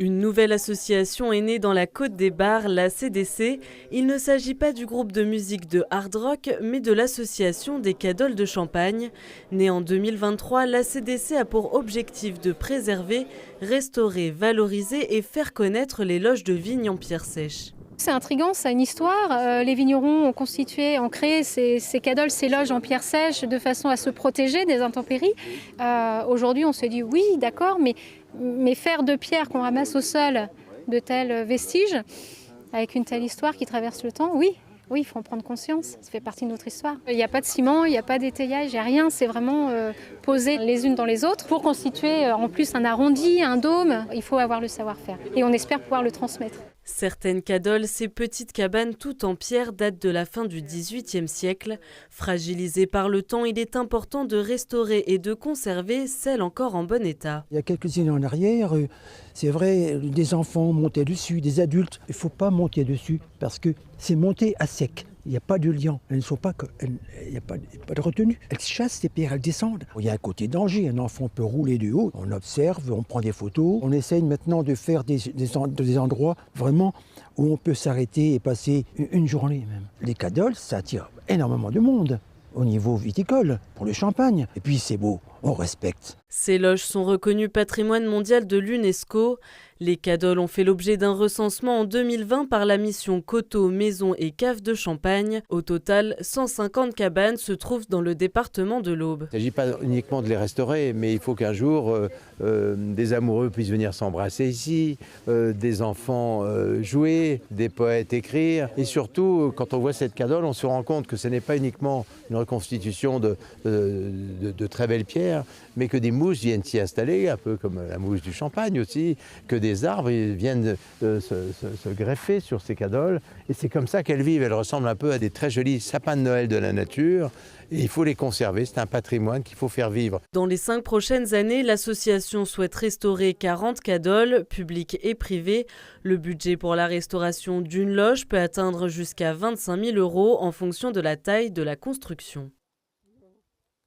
Une nouvelle association est née dans la Côte des Bars, la CDC. Il ne s'agit pas du groupe de musique de hard rock, mais de l'association des Cadoles de Champagne. Née en 2023, la CDC a pour objectif de préserver, restaurer, valoriser et faire connaître les loges de vignes en pierre sèche. C'est intriguant, ça a une histoire. Les vignerons ont créé ces cadoles, ces loges en pierre sèche de façon à se protéger des intempéries. Aujourd'hui, on se dit oui, d'accord, mais faire de pierre qu'on ramasse au sol de tels vestiges, avec une telle histoire qui traverse le temps, oui, il faut en prendre conscience, ça fait partie de notre histoire. Il n'y a pas de ciment, il n'y a pas d'étayage, il n'y a rien, c'est vraiment posé les unes dans les autres. Pour constituer en plus un arrondi, un dôme, il faut avoir le savoir-faire et on espère pouvoir le transmettre. Certaines cadoles, ces petites cabanes toutes en pierre, datent de la fin du XVIIIe siècle. Fragilisées par le temps, il est important de restaurer et de conserver celles encore en bon état. Il y a quelques années en arrière, c'est vrai, des enfants montaient dessus, des adultes. Il ne faut pas monter dessus parce que c'est monté à sec. Il n'y a pas de liant, il n'y a pas de retenue. Elles chassent ces pierres, elles descendent. Il y a un côté danger, un enfant peut rouler de haut, on observe, on prend des photos. On essaye maintenant de faire des endroits vraiment où on peut s'arrêter et passer une journée même. Les cadoles, ça attire énormément de monde au niveau viticole, pour le champagne. Et puis c'est beau, on respecte. Ces loges sont reconnues patrimoine mondial de l'UNESCO. Les cadoles ont fait l'objet d'un recensement en 2020 par la mission Coteaux, Maisons et Caves de Champagne. Au total, 150 cabanes se trouvent dans le département de l'Aube. Il ne s'agit pas uniquement de les restaurer, mais il faut qu'un jour des amoureux puissent venir s'embrasser ici, des enfants jouer, des poètes écrire. Et surtout, quand on voit cette cadole, on se rend compte que ce n'est pas uniquement une reconstitution de très belles pierres, mais que des mousses viennent s'y installer, un peu comme la mousse du champagne aussi, que des arbres viennent se greffer sur ces cadoles. Et c'est comme ça qu'elles vivent. Elles ressemblent un peu à des très jolis sapins de Noël de la nature. Et il faut les conserver, c'est un patrimoine qu'il faut faire vivre. Dans les 5 prochaines années, l'association souhaite restaurer 40 cadoles, publiques et privées. Le budget pour la restauration d'une loge peut atteindre jusqu'à 25 000 € en fonction de la taille de la construction.